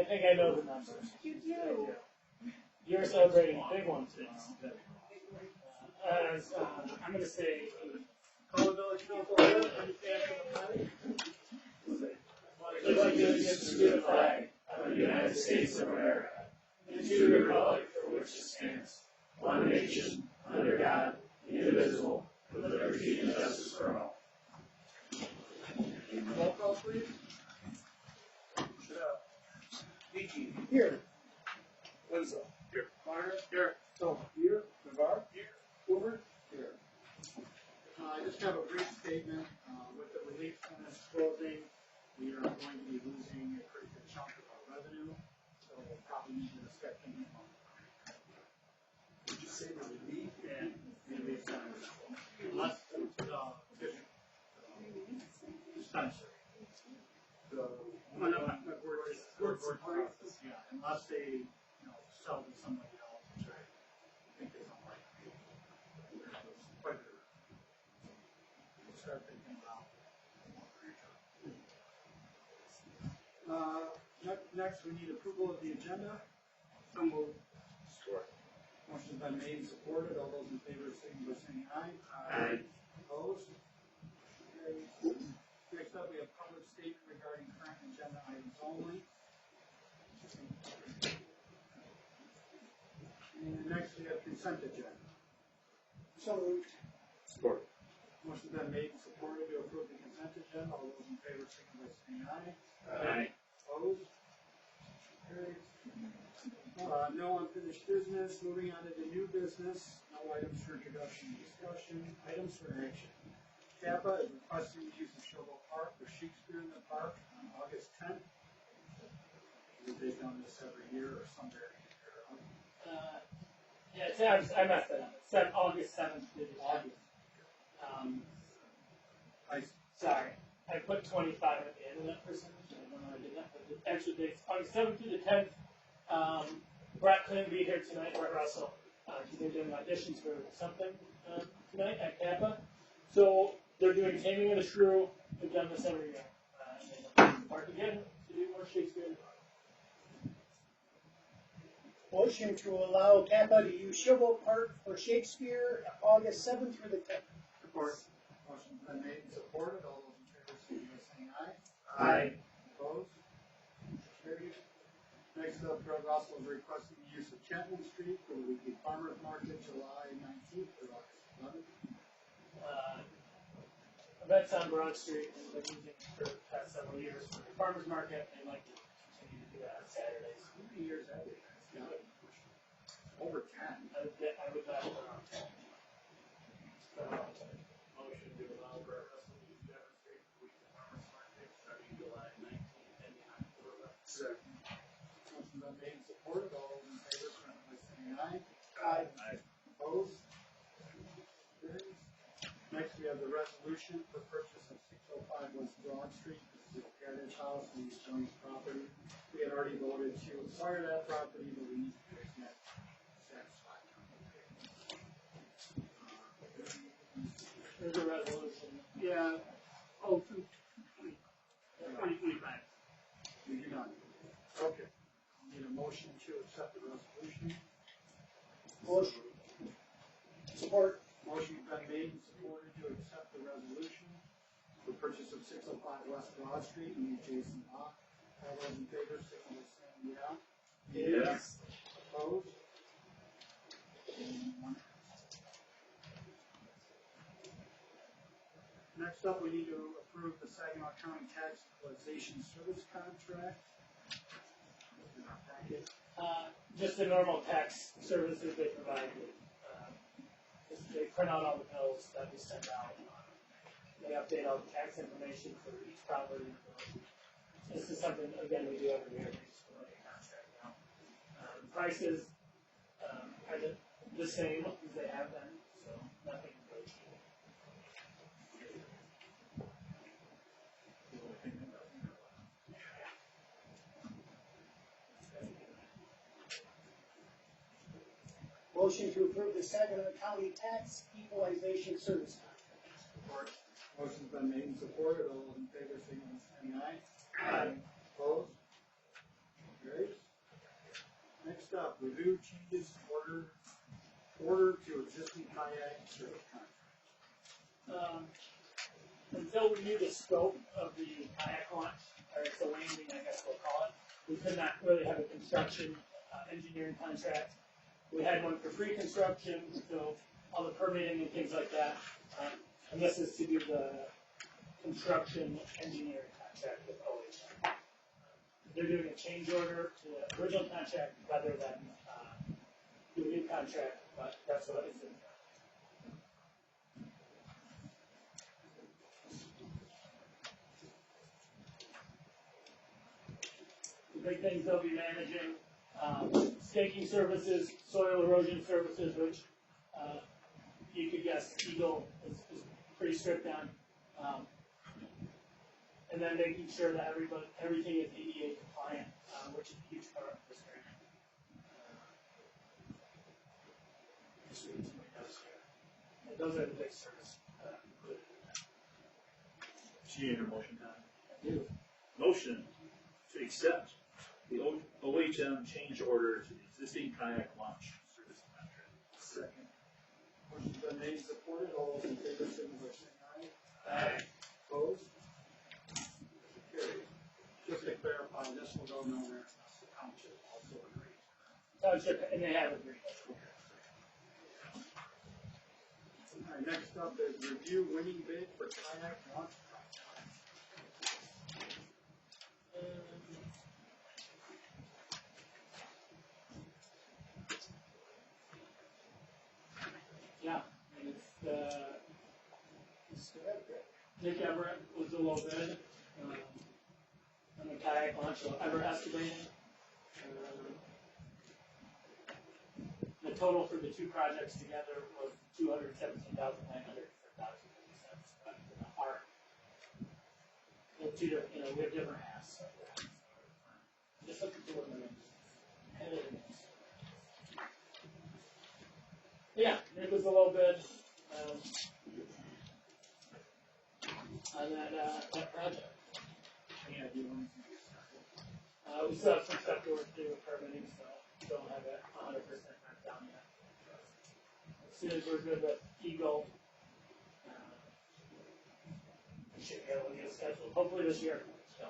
think I know the numbers. You do. You're celebrating big ones. I'm going to say, call the village council order and stand for the flag. Pledge allegiance to the flag of the United States of America and to the republic for which it stands, one nation, under God, indivisible, with liberty and justice for all. Roll call, please. Vici. Here. Winslow. Here. Marner. Here. Toma. Here. Navarre. Here. Hoover. Here. I just have a brief statement. With the relief tenants closing, we are going to be losing a pretty good chunk of our revenue, so we'll probably need to discuss it. Did you say the relief? And relief tenants. Unless dispensary. Unless they, sell to somebody else, which I think is unlikely. Quite a we'll start thinking about. Next, we need approval of the agenda. So moved. Support. Motion's been made and supported. All those in favor signify by saying aye. Aye. Opposed? Next up, we have public statement regarding current agenda items only. And next, we have consent agenda. So moved. Support. Motion's been made and supported to approve the consent agenda. All those in favor signify by saying aye. Aye. Opposed? Carried. No unfinished business. Moving on to the new business. No items for introduction and discussion. Items for action. Kappa is requesting the use of Showboat Park for Shakespeare in the Park on August 10th. They've done this every year or some variation thereof. I messed that up. It's August 7th to the 10th. Sorry. I put 25 at the end of that percentage. I don't know why I did that, but the actual date's August 7th through the 10th. Brett couldn't be here tonight, Brett Russell. He's been doing auditions for something tonight at Kappa. So they're doing Taming of the Shrew. They've done this every year. And they'll use the park again to do more Shakespeare in the Park. Motion to allow Kappa to use Showboat Park for Shakespeare August 7th through the 10th. Support. Motion's been made and supported. All those in favor signify by saying aye. Aye. Opposed? Carried. Next up, Brett Russell is requesting the use of Chapman Street for the weekly farmers market July 19th through August 11th. Events on Broad Street and been using it for the past several years for the farmers market. They'd like to continue to do that on Saturdays. How many years have we had? Over 10. I would bet around 10. Motion to allow Brett Russell to use Chapman Street for weekly farmers market starting July 19th and October 11th. Second. Motion been made and supported. All those in favor, signify by saying aye. Aye. Opposed? Carried. Next, we have the resolution for purchase of 605 West Broad Street. This is a heritage house on East Jones property. We had already voted to acquire that property, but we need to fix that satisfactory. There's a resolution. Yeah. Oh, 2025. We do not. Okay. Need a motion to accept the resolution. Motion. Support. Motion's been made and supported to accept the resolution for purchase of 605 West Broad Street in the adjacent lot. All those in favor, signify by saying yeah. Yes. Opposed? Next up, we need to approve the Saginaw County Tax Equalization Service Contract. In our packet. Just the normal tax services they provide. They print out all the bills that we send out. They update all the tax information for each property. This is something, again, we do every year. We just put a contract now. Prices are the same as they have been, so nothing really. Motion to approve the Saginaw County Tax Equalization Service Contract. Motion's been made and supported. All those in favor, signify by saying aye. Aye. Opposed? Carried. up, review changes order to existing kayak service contract. Until we knew the scope of the kayak launch, or it's a landing, I guess we'll call it, we could not really have a construction engineering contract. We had one for pre-construction, so all the permitting and things like that. And this is to do the construction engineering contract with OHM. They're doing a change order to the original contract rather than do a new contract, but that's what it's in. The big things they'll be managing, staking services, soil erosion services, which you could guess Eagle is pretty strict on. And then making sure that everything is ADA compliant, which is a huge part of this grant. And those are the big services included in that. So you need a motion now. I do. Motion to accept the OHM change order to the existing kayak launch service contract. Second. Motion's been made and supported, all those in favor, signify by saying aye. Aye. Opposed? Motion carried. Just to clarify, this will go nowhere unless the township also agrees. Township, and they have agreed. All right, next up is review winning bid for kayak launch project. Yeah, and it's Nick Everett was the low bid, on the kayak launch, so Everett excavating. The total for the two projects together was $217,900 for our, the two different, we have different halves, so. Just looking for what the head of it is. Yeah, Nick was a low bid, on that project. Yeah, do you want to get We still have some stuff to work through with permitting, so don't have it 100% knocked down yet. As soon as we're good with Eagle, we should be able to get scheduled, hopefully this year, so,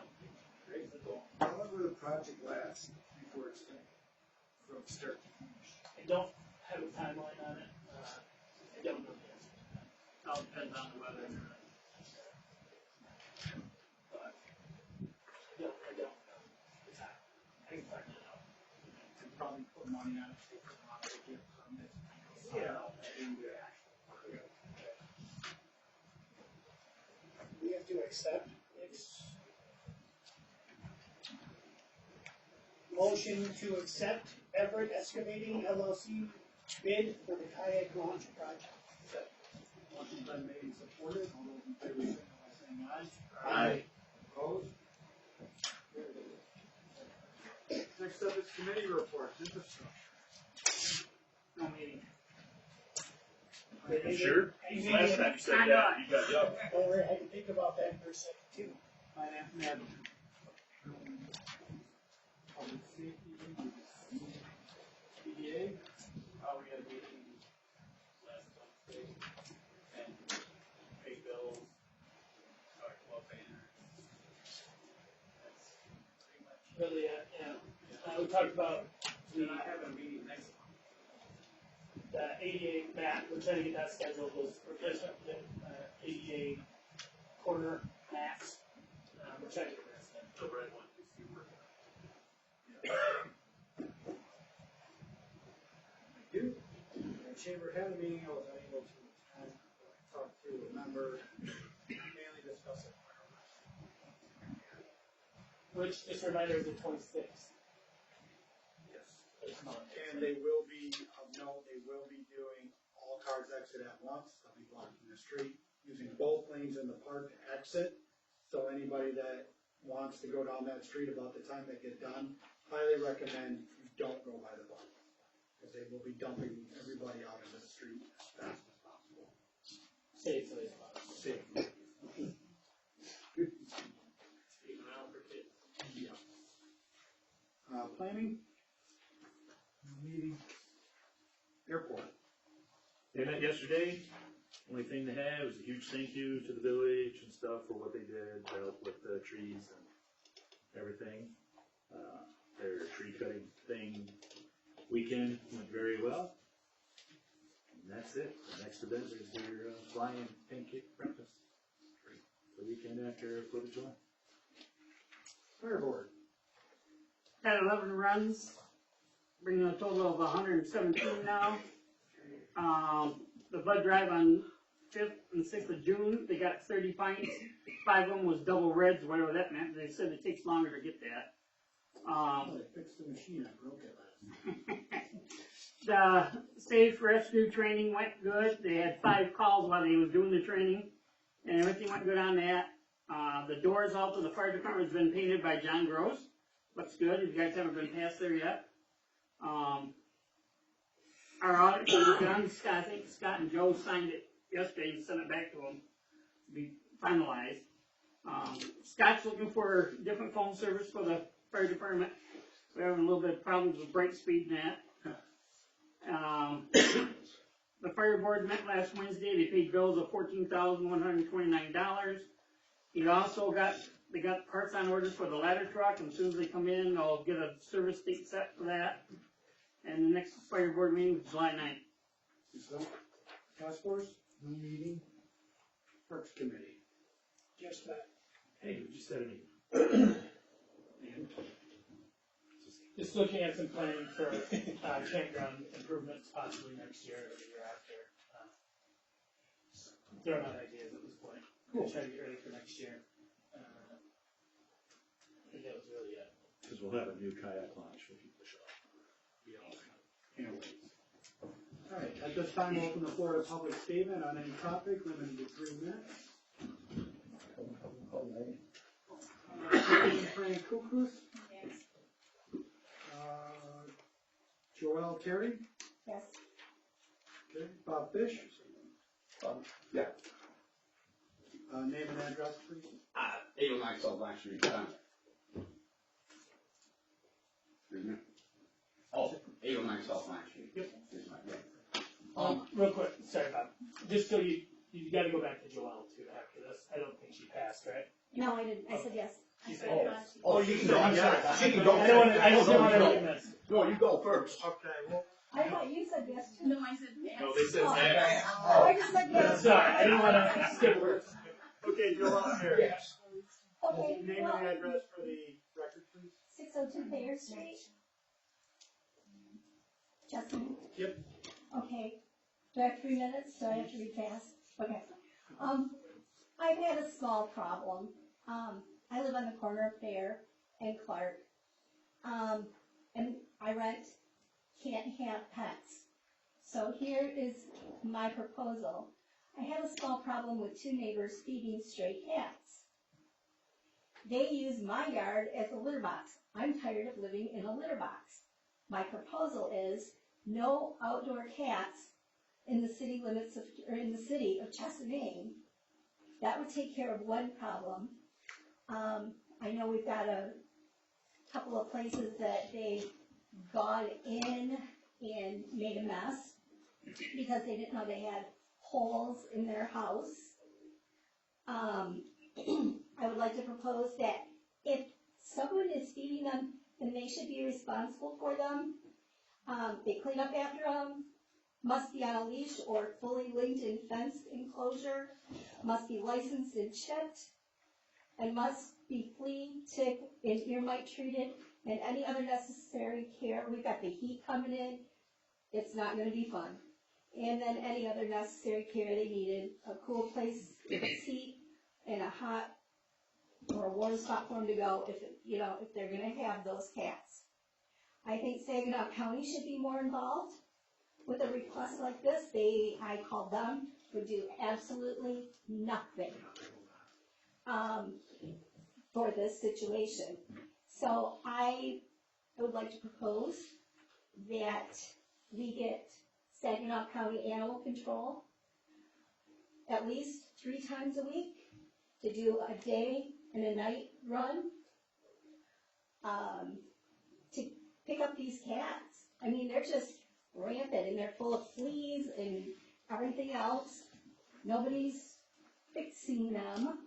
raise the goal. How long will the project last before it's done, from start to finish? I don't have a timeline on it, I don't know the answer to that. It all depends on the weather. But, I don't know the time. I can find it out. and probably put money on it, take a lot to get permits. We have to accept its motion to accept Everett Excavating LLC bid for the kayak launch project. Motion's been made and supported, all those in favor, signify by saying aye. Aye. Opposed? Next up is committee reports, infrastructure. No meeting. You sure? You Last mean- time you said that, you got yup. Don't worry, I can think about that for a second too. Finance and admin. Public safety, PDA, We had a meeting last Wednesday and pay bills, talked about banners. That's pretty much. Really, we talked about Then I have a meeting next month. the ADA mat, we're trying to get that scheduled, was replacement with ADA corner mats. We're trying to get that scheduled. The red one is super. thank you. Chamber had a meeting, I was unable to attend, talk to a member, mainly discuss it. Which, just a reminder, is the 26th. Yes. This month. And they will be, of note, they will be doing all cars exit at once, they'll be blocking the street, using both lanes in the park to exit. So anybody that wants to go down that street about the time they get done, highly recommend you don't go by the bus. Because they will be dumping everybody out into the street as fast as possible. Safely as well. Safely. Speaking around for kids. Yeah. Planning? meeting. Airport. They met yesterday. Only thing they had was a huge thank you to the village and stuff for what they did to help with the trees and everything. Their tree cutting thing weekend went very well. And that's it. The next event is their flying pancake breakfast. The weekend after 4th of July. Fire board. Had 11 runs, bringing a total of 117 now. The blood drive on 5th and 6th of June, they got 30 pints. 5 of them was double reds, whatever that meant. They said it takes longer to get that. They fixed the machine, I broke it last. The safe rescue training went good. They had 5 calls while they was doing the training, and everything went good on that. The doors out to the fire department has been painted by John Gross. Looks good. You guys haven't been past there yet. Our audit was done. I think Scott and Joe signed it yesterday and sent it back to them to be finalized. Scott's looking for different phone service for the fire department. We're having a little bit of problems with break speed and that. The fire board met last Wednesday. They paid bills of $14,129. They got parts on orders for the ladder truck, and as soon as they come in, they'll get a service date set for that. And the next fire board meeting is July 9th. So, task force, no meeting. Parks committee. Just that. Hey, we just had a meeting. Just looking at some planning for campground improvements possibly next year or the year after. Throwing out ideas at this point. We'll try to get ready for next year. I think that was really it. Because we'll have a new kayak launch for people to show up. Can't wait. All right, at this time, we'll open the floor to public statement on any topic, limited to 3 minutes. Frank Kukus. Joelle Terry. Yes. Okay, Bob Fish. Yeah. Name and address, please. 809 South Line Street. Excuse me? Oh, 809 South Line Street. Yep. Here's my, yeah. Real quick, sorry Bob. Just so you gotta go back to Joelle too after this. I don't think she passed, right? No, I didn't. I said yes. She said Oh. yes. Oh, you can go. I'm sorry. She can go. I don't want to. I just don't want to No, make a mess. no, you go first. Okay, well, I thought you said yes too. No, I said yes. No, they said Oh, that. Oh, I just said yes. Sorry, I didn't want to skip words. okay, Joelle Terry. Yes. Okay, Name well, and address for the record, please. 602 Thayer Street. Justin? Yep. Okay. Do I have 3 minutes? Do I have to read fast? Okay. I've had a small problem. I live on the corner of Fair and Clark. And I rent Can't Have Pets. So here is my proposal. I have a small problem with 2 neighbors feeding stray cats. They use my yard as a litter box. I'm tired of living in a litter box. My proposal is no outdoor cats in the city limits of, or in the city of Chesapeake. That would take care of one problem. I know we've got a couple of places that they've gone in and made a mess because they didn't know they had holes in their house. I would like to propose that if someone is feeding them, then they should be responsible for them. They clean up after them, must be on a leash or fully linked and fenced enclosure, must be licensed and chipped, and must be flea, tick, and ear mite treated, and any other necessary care. We've got the heat coming in. It's not going to be fun. And then any other necessary care they needed, a cool place with a seat and a hot or a warm spot for them to go if they're going to have those cats. I think Saginaw County should be more involved with a request like this. I called them, would do absolutely nothing for this situation. So I would like to propose that we get Saginaw County Animal Control at least 3 times a week to do a day and a night run to pick up these cats I mean, they're just rampant and they're full of fleas and everything else. Nobody's fixing them,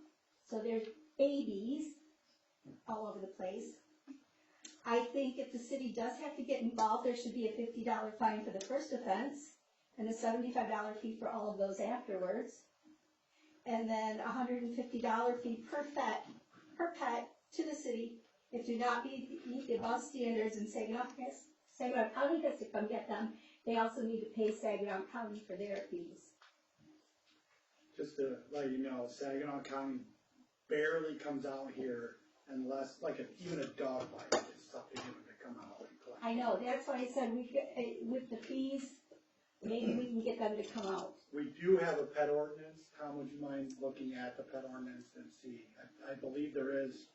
so there's babies all over the place. I think if the city does have to get involved, there should be a $50 fine for the first offense and a $75 fee for all of those afterwards. And then a $150 fee per pet to the city if do not meet the above standards, and Saginaw County has to come get them. They also need to pay Saginaw County for their fees. Just to let you know, Saginaw County barely comes out here unless, like, even a dog bite, it's something to come out and collect. I know, that's why I said with the fees, maybe we can get them to come out. We do have a pet ordinance. Tom, would you mind looking at the pet ordinance and see? I believe there is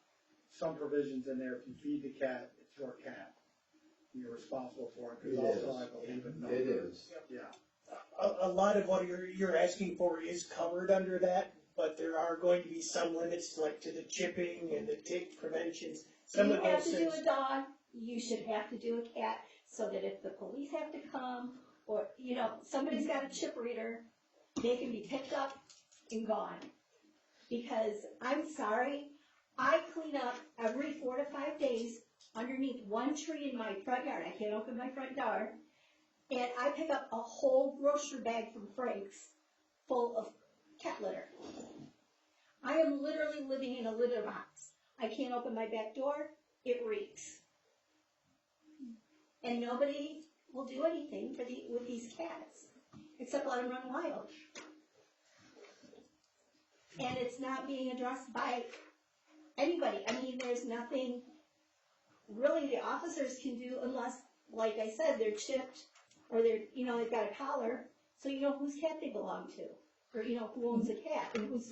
some provisions in there. If you feed the cat, it's your cat. You're responsible for it. There's also, I believe, a number. It is. Yeah. A lot of what you're asking for is covered under that, but there are going to be some limits, like to the chipping and the tick preventions. Some You of have those to do things. a dog, you should have to do a cat, so that if the police have to come, or, somebody's got a chip reader, they can be picked up and gone. Because, I'm sorry, I clean up every 4 to 5 days underneath one tree in my front yard. I can't open my front door. And I pick up a whole grocery bag from Frank's full of cat litter. I am literally living in a litter box. I can't open my back door. It reeks. And nobody will do anything with these cats, except let them run wild. And it's not being addressed by anybody. I mean, there's nothing really the officers can do unless, like I said, they're chipped or they're, they've got a collar, so you know whose cat they belong to, or who owns the cat and who's.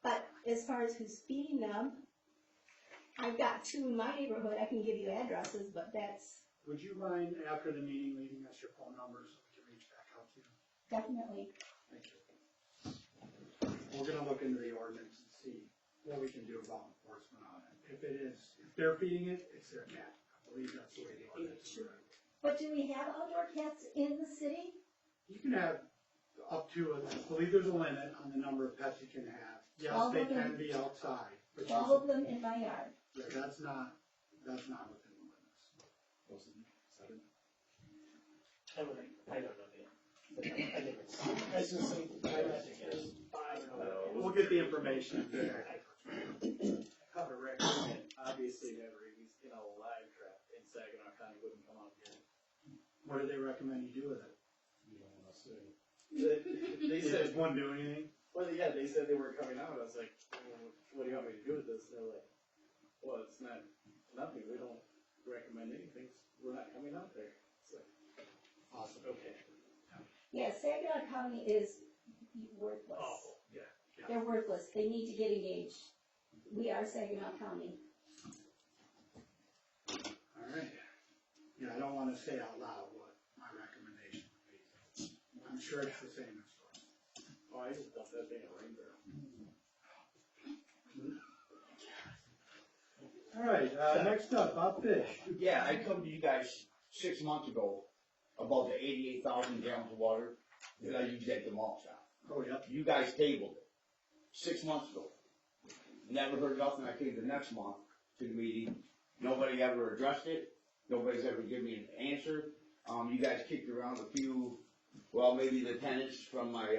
But as far as who's feeding them, I've got 2 in my neighborhood. I can give you addresses, but that's Would you mind, after the meeting, leaving us your phone number so we can reach back out to you? definitely. Thank you. We're gonna look into the ordinance and see what we can do about enforcement on it. If they're feeding it, it's their cat. I believe that's the way the ordinance is written. But do we have outdoor cats in the city? You can have up to, I believe there's a limit on the number of pets you can have. Yes, 12 they of them. can be outside, but 12 of them in my yard. that's not within the limits. I don't know the, I think it's, I was gonna say, I think it's 5 or whatever. We'll get the information. Have a record, obviously never even, a live trap in Saginaw County wouldn't come out here. What do they recommend you do with it? They Does said, one do anything? well, yeah, they said they were coming out, I was like, well, what do you want me to do with this? They're like, well, it's nothing, we don't recommend anything, we're not coming out there. It's like, Awesome. okay. Yeah, Saginaw County is worthless. Awful, yeah. They're worthless. They need to get engaged. We are Saginaw County. All right. Yeah, I don't want to say out loud what my recommendation would be. I'm sure it's the same as yours. Oh, I just dumped that thing in a rain barrel. All right, next up, Bob Fish. Yeah, I come to you guys 6 months ago about the 88,000 gallons of water that I used at the malt shop. Oh, yep. You guys tabled it 6 months ago. Never heard nothing. I came the next month to the meeting. Nobody ever addressed it. Nobody's ever given me an answer. You guys kicked around a few, well, maybe the tenants from my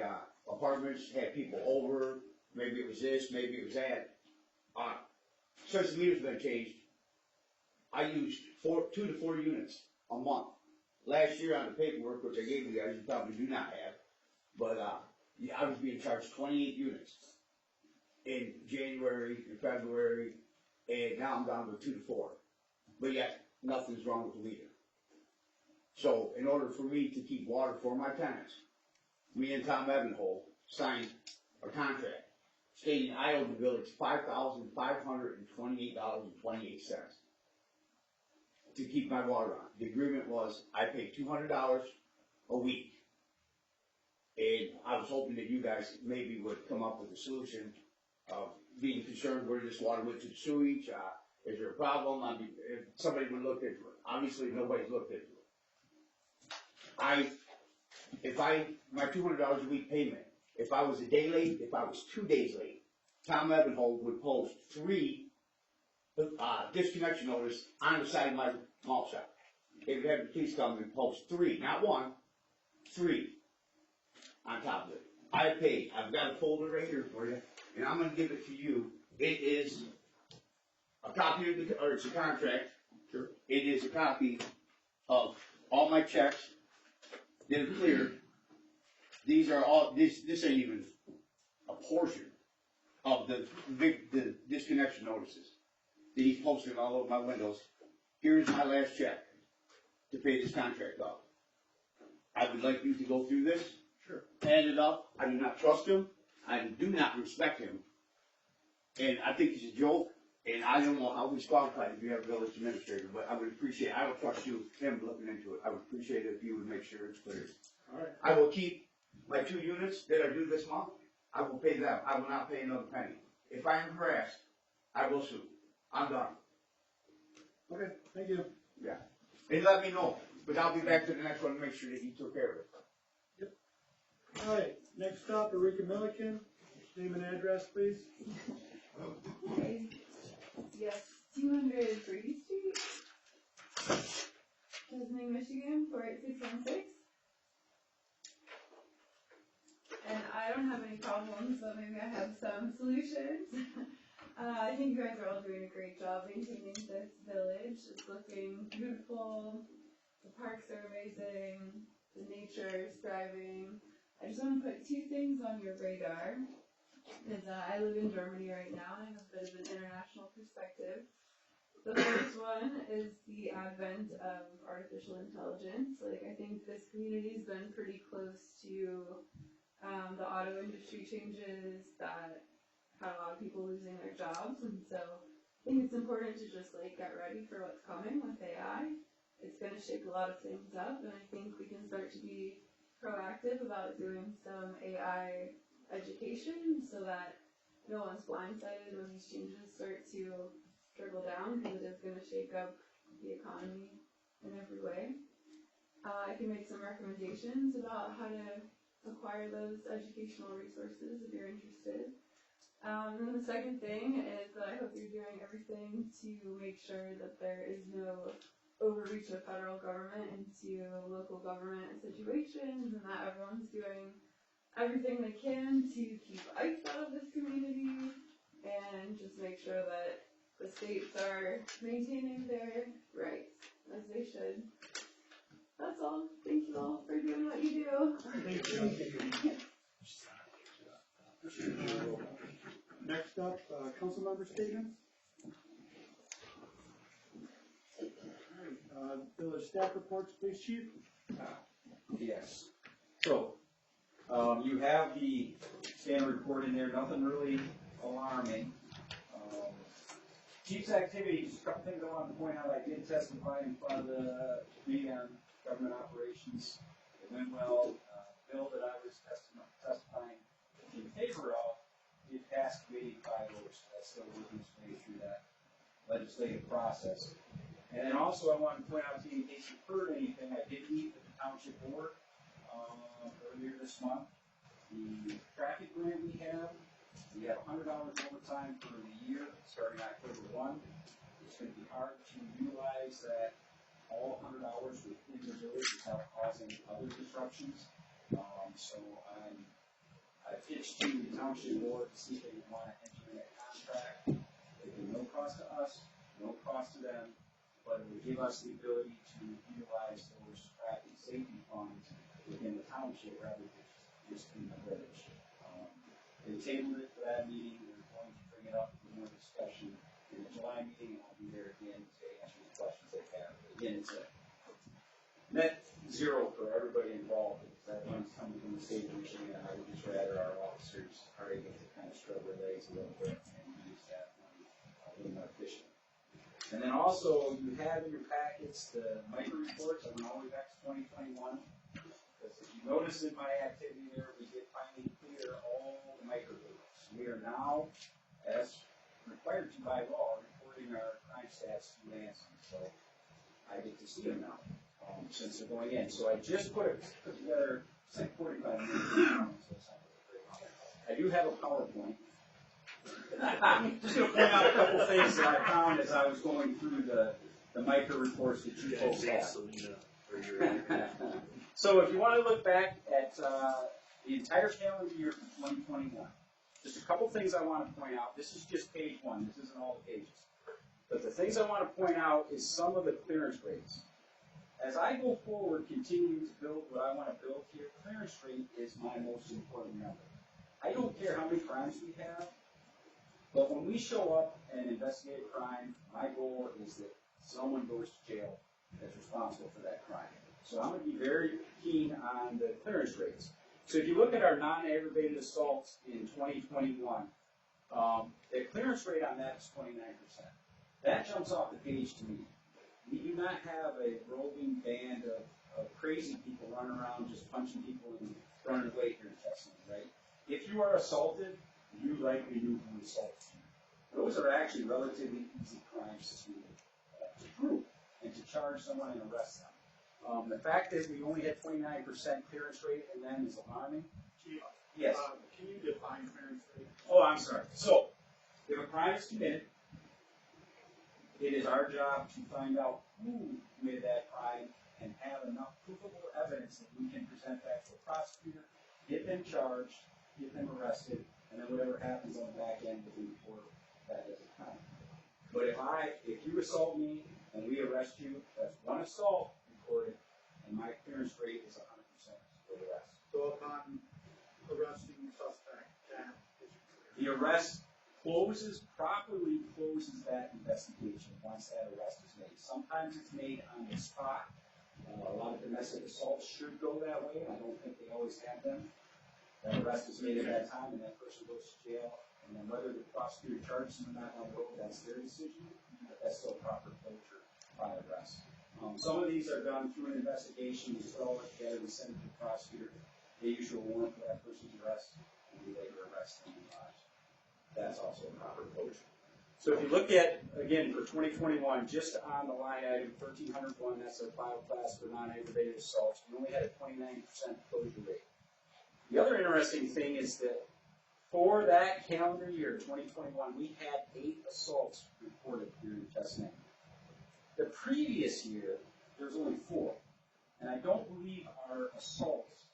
apartments had people over. Maybe it was this, maybe it was that. Since the meter's been changed, I used 2 to 4 units a month. Last year on the paperwork, which I gave you guys, you probably do not have, but I was being charged 28 units in January, in February, and now I'm down to 2 to 4. But yet, nothing's wrong with the meter. So, in order for me to keep water for my tenants, me and Tom Evanhole signed a contract stating I owe the village $5,528.28 to keep my water on. The agreement was I pay $200 a week. And I was hoping that you guys maybe would come up with a solution of being concerned where this water went to the sewage. Is there a problem? I mean, if somebody would look into it. Obviously, nobody's looked into it. my $200 a week payment, if I was a day late, if I was 2 days late, Tom Evanhold would post 3 disconnection notice on the side of my mall shop. If you have the police come and post 3, not 1, 3 on top of it. I paid. I've got a folder right here for you, and I'm gonna give it to you. It is a copy of the, or it's a contract. Sure. It is a copy of all my checks that are clear. These are all, this ain't even a portion of the disconnection notices that he's posting all over my windows. Here's my last check to pay this contract off. I would like you to go through this. Sure. Add it up. I do not trust him. I do not respect him. And I think he's a joke. And I don't know how he's qualified if you have a village administrator, but I would appreciate, I would trust you, him looking into it. I would appreciate it if you would make sure it's clear. All right. I will keep my 2 units that are due this month. I will pay them. I will not pay another penny. If I am harassed, I will sue. I'm done. Okay, thank you. Yeah. And let me know, but I'll be back to the next one to make sure that you took care of it. All right, next up, Erika Milliken. Name and address, please. Okay. Yes, 200 Brady Street, Chesapeake, Michigan, 48616. And I don't have any problems, so maybe I have some solutions. I think you guys are all doing a great job maintaining this village. It's looking beautiful, the parks are amazing, the nature is thriving. I just want to put 2 things on your radar. Is I live in Germany right now and I have a bit of an international perspective. The first one is the advent of artificial intelligence. Like, I think this community's been pretty close to the auto industry changes that had a lot of people losing their jobs, and so I think it's important to just like get ready for what's coming with AI. It's going to shake a lot of things up, and I think we can start to be proactive about doing some AI education so that no one's blindsided when these changes start to trickle down, because it is going to shake up the economy in every way. I can make some recommendations about how to acquire those educational resources if you're interested. And then the second thing is that I hope you're doing everything to make sure that there is no overreach of federal government into local government situations, and that everyone's doing everything they can to keep ICE out of this community, and just make sure that the states are maintaining their rights, as they should. That's all. Thank you all for doing what you do. Thank you. Next up, council member statements. All right, village staff reports, please, chief. Yes. So, you have the standard report in there, nothing really alarming. Chief's activities, a couple things I wanted to point out. I did testify in front of the committee on government operations. It went well. Bill that I was testifying in favor of did pass committee 5 votes. That's still working its way through that legislative process. And then also I wanted to point out to you, in case you've heard anything, I did meet with the township board earlier this month. The traffic grant we have $100 overtime for the year, starting October 1. It's going to be hard to utilize that all 100 hours within the village without causing other disruptions. So I pitched to the township board to see if they want to enter in a contract. It would be no cost to us, no cost to them, but it would give us the ability to utilize those traffic safety funds within the township rather than just in the village. They tabled it for that meeting. We're going to bring it up for more discussion in the July meeting, and I'll be there again to answer the questions they have. But again, it's a net zero for everybody involved. That money's coming from the state of Michigan, and I would just rather our officers are able to kind of scrub their legs a little bit and use that money a little more efficiently. And then also, you have in your packets the micro reports. I went all the way back to 2021. Because if you notice in my activity there, we did finally clear all the micro groups. We are now, as required to by law, reporting our crime stats to Lansing. So I get to see them now. since they're going in. So I just put together, it's like 45 minutes. So it's not very long. I do have a PowerPoint. I'm just going to point out a couple things that I found as I was going through the micro reports that you folks have. So if you want to look back at the entire calendar year for 2021, just a couple things I want to point out. This is just page one. This isn't all the pages. But the things I want to point out is some of the clearance rates. As I go forward, continuing to build what I want to build here, clearance rate is my most important number. I don't care how many crimes we have, but when we show up and investigate a crime, my goal is that someone goes to jail that's responsible for that crime. So I'm going to be very keen on the clearance rates. So if you look at our non-aggravated assaults in 2021, the clearance rate on that is 29%. That jumps off the page to me. We do not have a roving band of crazy people running around just punching people and running away here in Chesapeake, right? If you are assaulted, you likely knew who assaulted you. Those are actually relatively easy crimes to prove and to charge someone and arrest them. The fact that we only had 29% clearance rate in them is alarming. Yes. Can you define clearance rate? Oh, I'm sorry. So, if a crime is committed, it is our job to find out who committed that crime and have enough provable evidence that we can present back to the prosecutor, get them charged, get them arrested, and then whatever happens on the back end will be reported that as a crime. But if you assault me and we arrest you, that's one assault recorded, and my clearance rate is 100% for the rest. So upon arresting the suspect, that is clear. The arrest properly closes that investigation once that arrest is made. Sometimes it's made on the spot. A lot of domestic assaults should go that way. I don't think they always have them. That arrest is made at that time, and that person goes to jail. And then whether the prosecutor charges them or not on the road, that's their decision. But that's still proper closure by arrest. Some of these are done through an investigation. We put all that together, we send it to the prosecutor. They issue a warrant for that person's arrest, and we later arrest them. That's also a proper closure. So if you look at, again, for 2021, just on the line item 1301, that's our file class for non-aggravated assaults, we only had a 29% closure rate. The other interesting thing is that for that calendar year, 2021, we had 8 assaults reported here in Chesapeake. The previous year, there was only 4. And I don't believe our assaults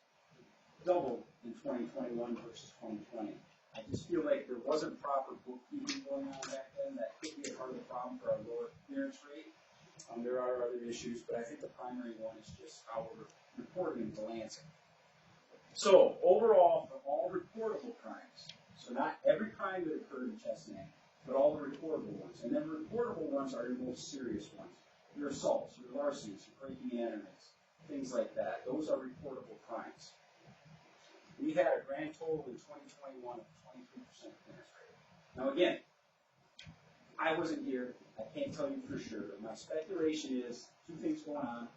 doubled in 2021 versus 2020. I just feel like there wasn't proper bookkeeping going on back then. That could be a part of the problem for our lower clearance rate. There are other issues, but I think the primary one is just how we're reporting to Lansing. So overall, for all reportable crimes, so not every crime that occurred in Chesapeake, but all the reportable ones. And then reportable ones are your most serious ones. Your assaults, your larcenies, your breaking and enters, things like that. Those are reportable crimes. We had a grand total in 2021 of 23% clearance rate. Now again, I wasn't here. I can't tell you for sure. But my speculation is 2 things going on.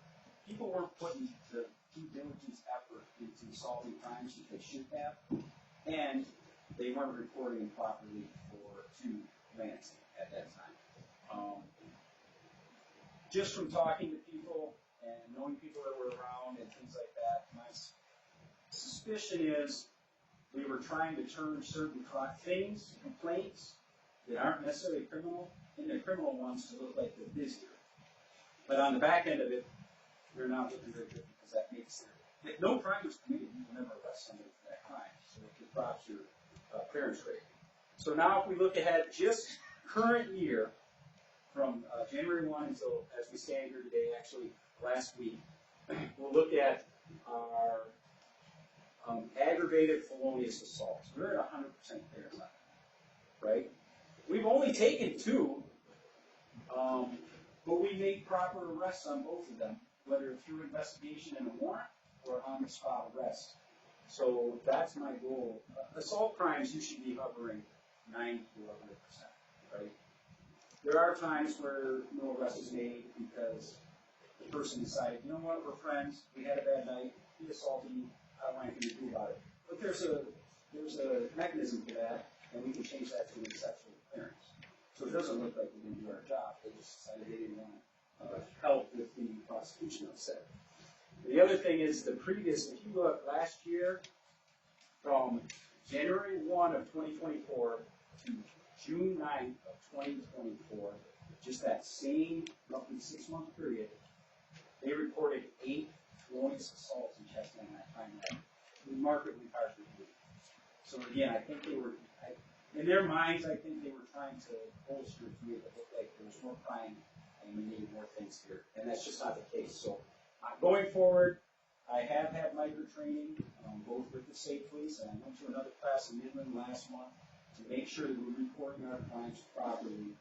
People weren't putting the due diligence effort into solving crimes that they should have, and they weren't reporting properly to Lansing at that time. Just from talking to people and knowing people that were around and things like that, my suspicion is we were trying to turn certain things, complaints that aren't necessarily criminal, into criminal ones to look like they're busier. But on the back end of it, they're not looking very good because that makes if no crime was committed, you will never arrest somebody for that crime. So it drops your clearance rate. So now if we look ahead, just current year, from January 1 until, as we stand here today, actually last week, we'll look at our aggravated felonious assaults. We're at 100% clearance on that, right? We've only taken 2, but we made proper arrests on both of them, whether through investigation and a warrant or on-the-spot arrest. So that's my goal. Assault crimes, you should be hovering 90 to 100%, right? There are times where no arrest is made because the person decided, you know what, we're friends, we had a bad night, he assaulted me, I don't want anything to do about it. But there's a mechanism for that, and we can change that to an exceptional clearance. So it doesn't look like we didn't do our job, they just decided they didn't want to help with the prosecution of said. The other thing is the previous, if you look last year, from January 1 of 2024 to June 9th of 2024, just that same roughly 6-month period, they reported 8 felonious assaults in Chestnut in that time. Remarkably hard to do. So again, I think they were, in their minds, I think they were trying to bolster to make it look like there was more crime and we needed more things here. And that's just not the case. So going forward, I have had micro training, both with the state police, and I went to another class in Midland last month to make sure that we're reporting our crimes properly.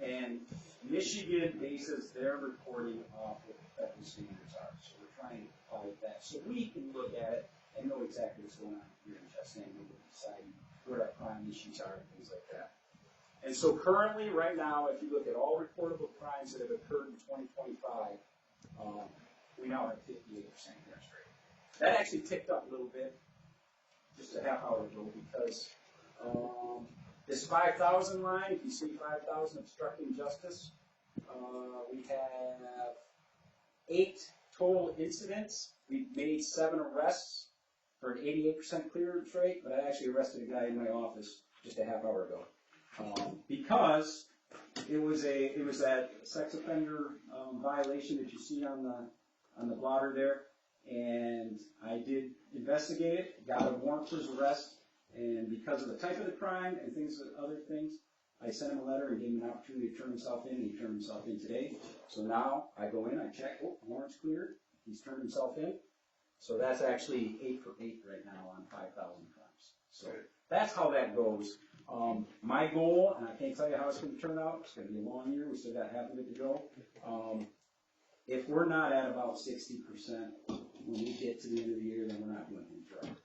And Michigan bases their reporting off what the federal standards are. So we're trying to apply that so we can look at it and know exactly what's going on here in Chestnut and decide what our crime issues are and things like that. And so currently, right now, if you look at all reportable crimes that have occurred in 2025, we now have 58% clearance rate. That actually ticked up a little bit just a half hour ago because this 5,000 line, if you see 5,000 obstructing justice, we have 8 total incidents. We made 7 arrests for an 88% clearance rate, but I actually arrested a guy in my office just a half hour ago because it was that sex offender violation that you see on the blotter there, and I did investigate it, got a warrant for his arrest, and because of the type of the crime and other things, I sent him a letter and gave him an opportunity to turn himself in, and he turned himself in today. So now I go in, I check, warrant's cleared, he's turned himself in. So that's actually 8 for 8 right now on 5,000 crimes. So that's how that goes. My goal, and I can't tell you how it's going to turn out, it's going to be a long year, we still got half of it to go. If we're not at about 60% when we get to the end of the year, then we're not doing things right.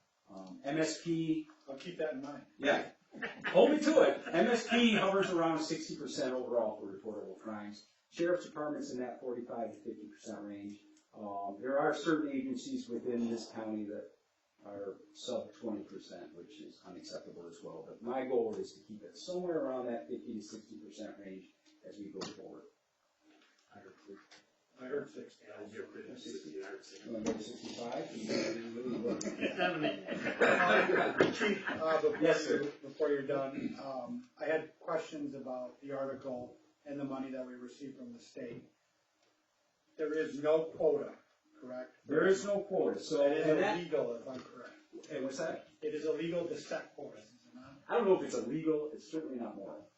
MSP. I'll keep that in mind. Yeah. Hold me to it. MSP hovers around 60% overall for reportable crimes. Sheriff's Department's in that 45 to 50% range. There are certain agencies within this county that are sub 20%, which is unacceptable as well. But my goal is to keep it somewhere around that 50 to 60% range as we go forward. I heard 60. You want to go to 65? Chief, Yes, sir. before you're done, I had questions about the article and the money that we received from the state. There is no quota, correct? There is no quota, so It is illegal, if I'm correct. Hey, what's that? It is illegal to set quotas, is it not? I don't know if it's illegal, it's certainly not moral.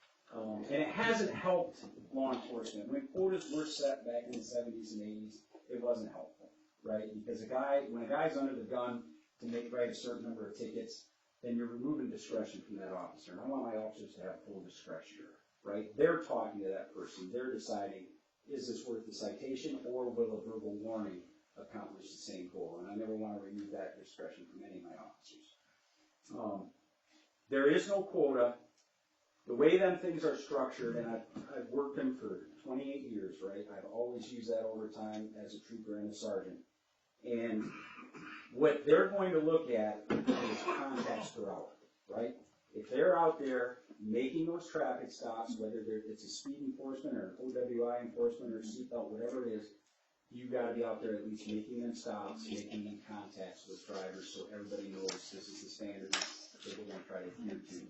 And it hasn't helped law enforcement. When quotas were set back in the 70s and 80s, it wasn't helpful, right? Because when a guy's under the gun to write a certain number of tickets, then you're removing discretion from that officer. And I want my officers to have full discretion, right? They're talking to that person. They're deciding, is this worth the citation, or will a verbal warning accomplish the same goal? And I never want to remove that discretion from any of my officers. There is no quota. The way them things are structured, and I've worked them for 28 years, right? I've always used that over time as a trooper and a sergeant. And what they're going to look at is contacts per hour, right? If they're out there making those traffic stops, whether it's a speed enforcement or an OWI enforcement or a seatbelt, whatever it is, you've got to be out there at least making them stops, making them contacts with drivers so everybody knows this is the standard that we're going to try to adhere to.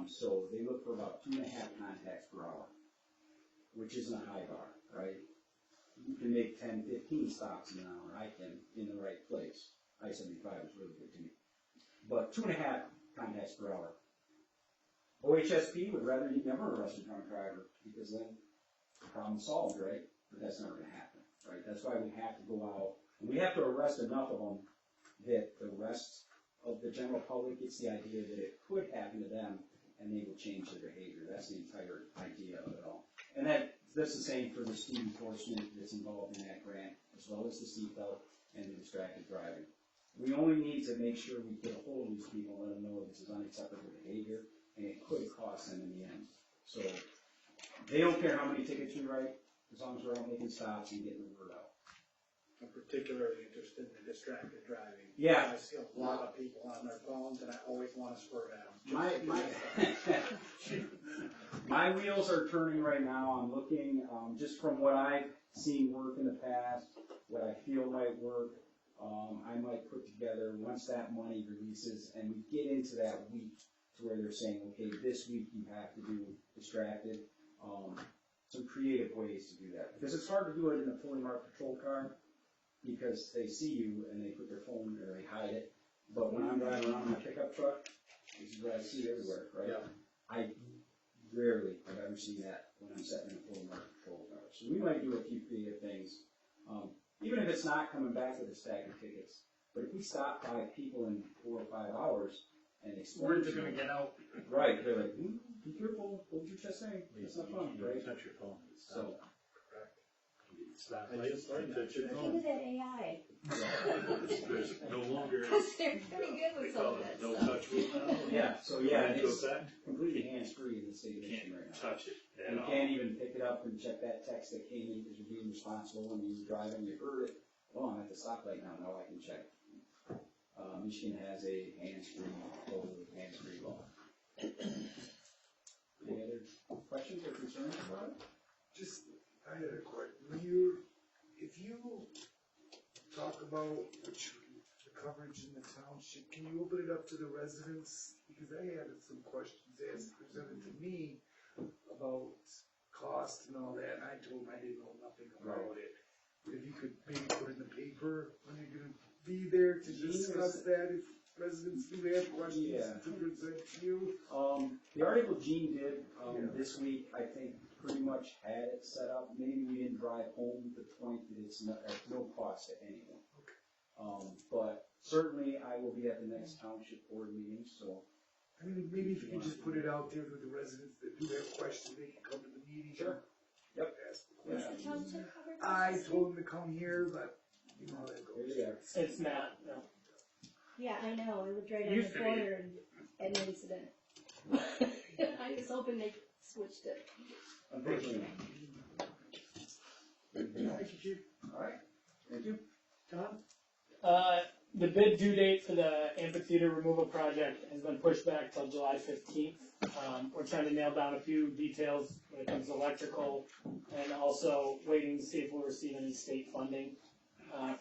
So they look for about 2.5 contacts per hour, which isn't a high bar, right? You can make 10, 15 stops in an hour. I can in the right place. I-75 is really good to me. But 2.5 contacts per hour. OHSP would rather you never arrest a drunk driver because then the problem's solved, right? But that's not going to happen, right? That's why we have to go out and we have to arrest enough of them that the rest of the general public gets the idea that it could happen to them and they will change their behavior. That's the entire idea of it all. And that's the same for the speed enforcement that's involved in that grant, as well as the seatbelt and the distracted driving. We only need to make sure we get a hold of these people and let them know this is unacceptable behavior, and it could cost them in the end. So they don't care how many tickets we write, as long as we're out making stops and getting the word out. I'm particularly interested in the distracted driving. Yeah. I see a lot of people on their phones, and I always want to swerve at them. My wheels are turning right now. I'm looking, just from what I've seen work in the past, what I feel might work. I might put together, once that money releases, and we get into that week, to where they're saying, okay, this week you have to do distracted, some creative ways to do that. Because it's hard to do it in a fully marked patrol car, because they see you and they put their phone or they hide it. But when I'm driving around in my pickup truck, this is what I see everywhere, right? Yeah. I rarely have ever seen that when I'm sitting in a fully marked patrol car. So we might do a few creative things. Even if it's not coming back with a stack of tickets, but if we stop 5 people in 4 or 5 hours and explain Words to are gonna them, get out. right, they're like, be careful, hold your chest saying, it's not fun, You right? don't touch your phone. So, Stop. I just learned that. Touch your Look phone. at that AI. There's no longer, They're pretty good we with some call of it that no stuff. touch rule now. yeah, so yeah, Into it's effect. completely hands-free in the state of You Michigan right can't now. touch it You at all. can't even pick it up and check that text that came in because you're being responsible when you were driving, you heard it. Oh, I'm at the stoplight now, now I can check. Michigan has a hands-free, totally hands-free law. Any other questions or concerns about it? Just, I had a question. If you talk about the coverage in the township, can you open it up to the residents? Because I had some questions asked, presented to me about cost and all that, and I told them I didn't know nothing about it. If you could maybe put in the paper when you're gonna be there to discuss that, if residents do have questions to present to you. The article Gene did, this week, I think, pretty much had it set up. Maybe we didn't drive home the point that it's at no cost to anyone. But certainly I will be at the next township board meeting, so. I mean, maybe if you could just put it out there to the residents that do have questions, they can come to the meeting. Sure. Yep. Ask the Is questions. the township covered? I told them to come here, but you know how that There goes. you go. It's not, no. Yeah, I know, it was right on Used the to be. corner and an incident. I was hoping they switched it. Unfortunately. Thank you, Chief. All right, thank you. Tom? The bid due date for the amphitheater removal project has been pushed back till July 15th. We're trying to nail down a few details when it comes to electrical, and also waiting to see if we'll receive any state funding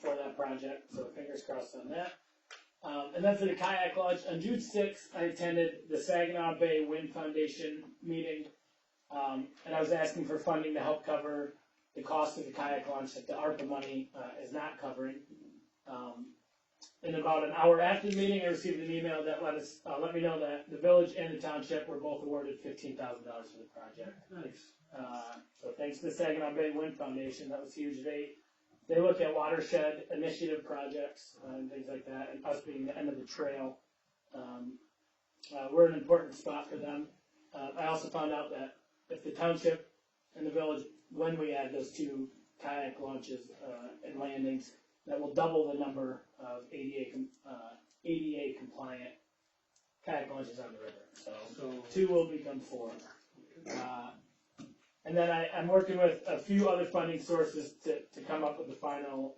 for that project, so fingers crossed on that. And then for the kayak launch, on June 6th, I attended the Saginaw Bay Wind Foundation meeting, and I was asking for funding to help cover the cost of the kayak launch that the ARPA money is not covering. And about an hour after the meeting, I received an email that let me know that the village and the township were both awarded $15,000 for the project. Nice. So thanks to the Saginaw Bay Wind Foundation, that was huge. They look at watershed initiative projects and things like that, and us being the end of the trail. We're an important spot for them. I also found out that if the township and the village, when we add those 2 kayak launches and landings, that will double the number of ADA compliant kayak launches on the river. So 2 will become 4. And then I'm working with a few other funding sources to come up with the final.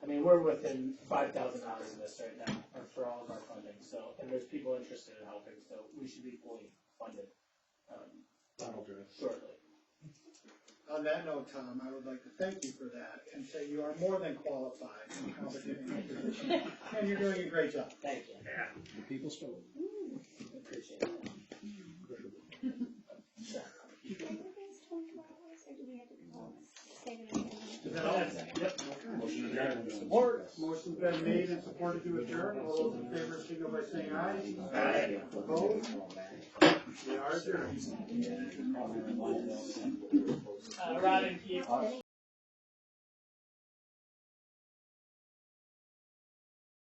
I mean, we're within $5,000 of this right now for all of our funding. So, and there's people interested in helping, so we should be fully funded shortly. On that note, Tom, I would like to thank you for that and say you are more than qualified and competent in your position, and you're doing a great job. Thank you. The people spoke. Appreciate it. Are you guys 24 hours, or do we have to call? Say it again. Is that all? Yep. Support. Motion's been made and supported to adjourn. All those in favor signal by saying aye. Aye. Opposed? We are adjourned. Rod and Keith.